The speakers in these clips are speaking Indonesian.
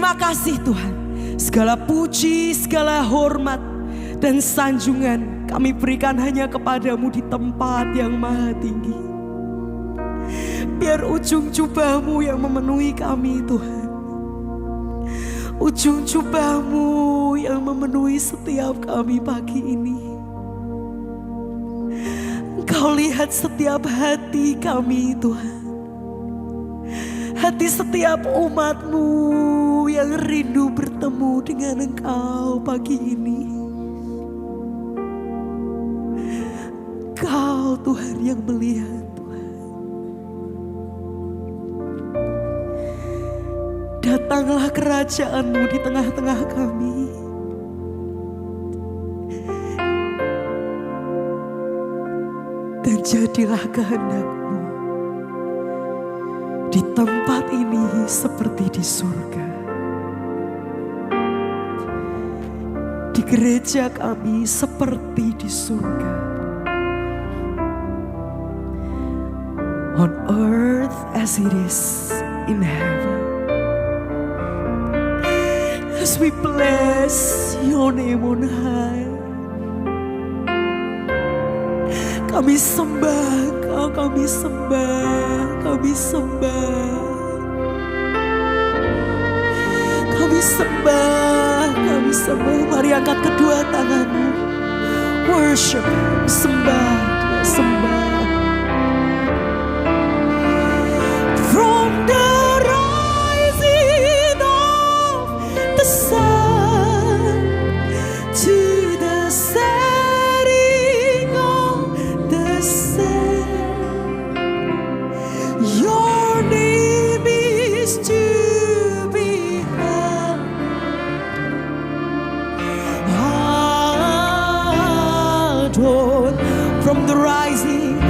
Terima kasih Tuhan. Segala puji, segala hormat dan sanjungan kami berikan hanya kepadamu di tempat yang maha tinggi. Biar ujung jubahmu yang memenuhi kami Tuhan. Ujung jubahmu yang memenuhi setiap kami pagi ini. Engkau lihat setiap hati kami Tuhan. Hati setiap umatmu yang rindu bertemu dengan Engkau pagi ini. Engkau Tuhan yang melihat Tuhan. Datanglah kerajaan-Mu di tengah-tengah kami. Dan jadilah kehendak-Mu di tempat ini seperti di surga. Di gereja kami seperti di surga. On earth as it is in heaven. As we bless your name on high. Kami sembah Engkau, kami sembah, kami sembah. Kami sembah, kami sembah. Mari angkat kedua tanganmu. Worship, sembah, sembah. From the rising of the sun to the setting of the sun, your name is to be adored. From the rising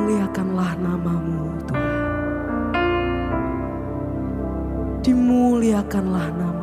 dimuliakanlah namamu Tuhan. Dimuliakanlah namamu.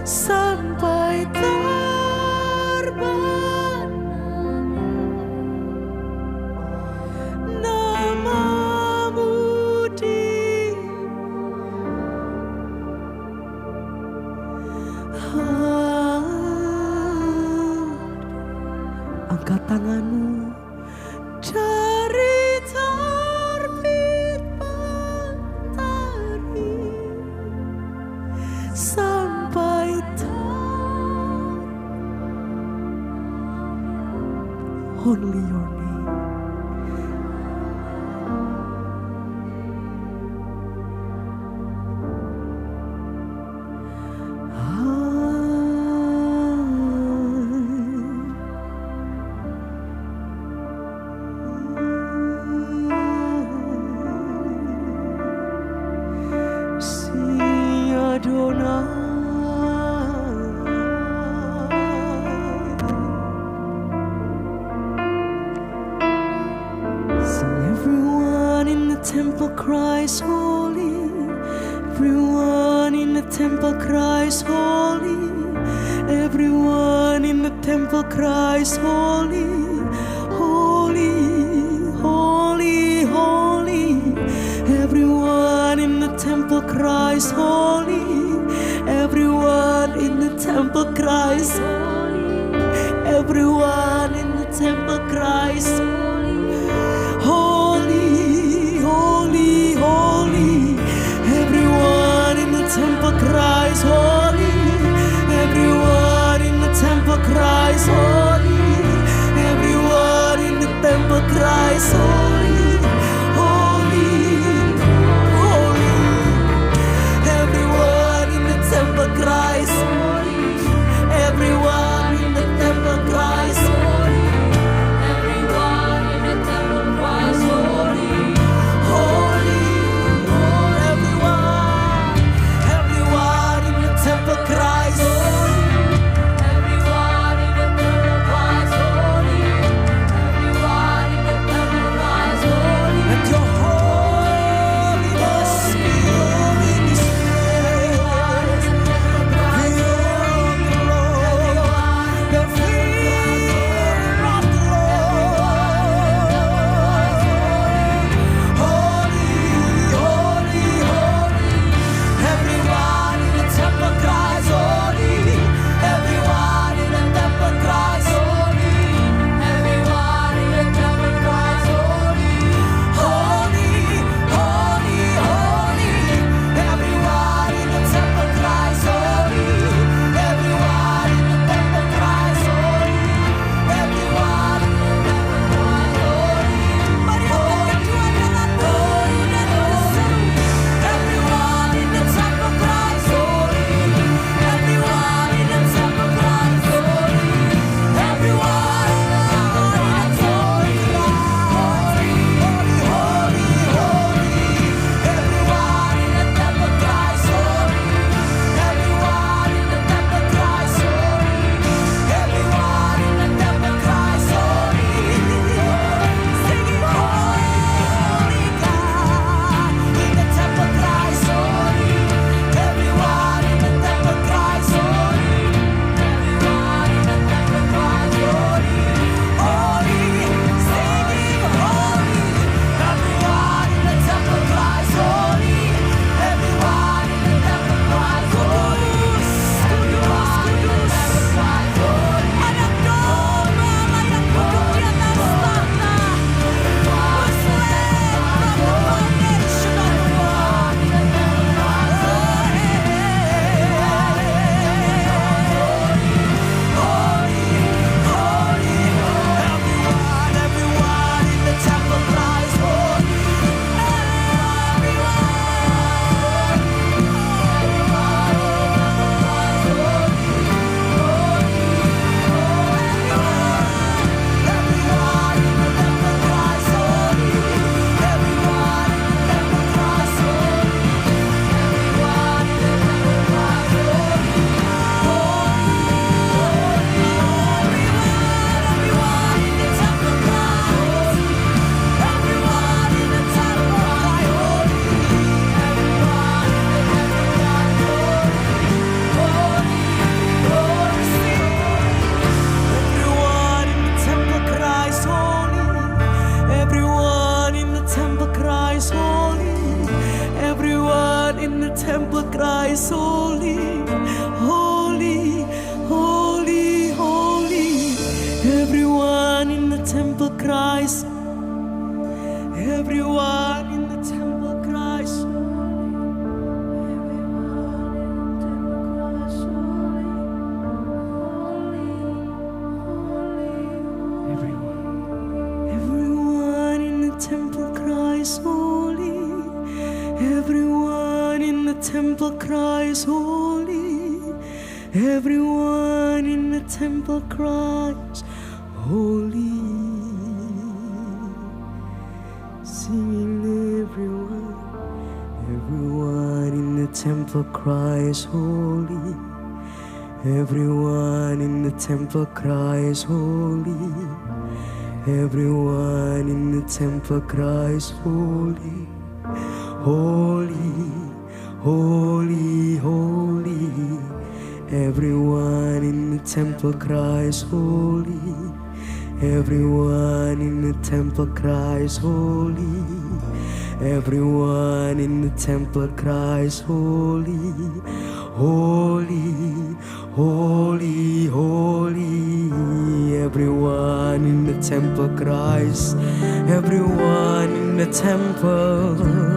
Sampai terbenam namamu di angkat tanganmu dari terbit matahari sampai only your name. Everyone in the temple cries holy. Everyone in the temple cries holy. Everyone in the temple cries holy. Holy, holy, holy. Everyone in the temple cries holy. Everyone in the temple cries holy. Everyone in the temple cries holy, holy, holy. Everyone in the temple cries holy. Everyone in the temple cries holy. Everyone in the temple cries holy, holy, holy. Everyone in the temple cries holy. Everyone in the temple cries holy. Everyone in the temple cries holy, holy. temple cries, holy, holy, holy, holy. Everyone in the temple cries, everyone in the temple cries. Everyone in the temple cries, holy. Everyone in the temple cries, holy. Everyone in the temple cries, holy. Singing everyone, everyone in the temple cries, holy. Everyone in the temple cries, holy. Everyone in the temple cries, holy, holy, holy, holy. Everyone in the temple cries, holy. Everyone in the temple cries, holy. Everyone in the temple cries, holy, holy, holy, holy. Everyone in the temple cries, everyone in the temple.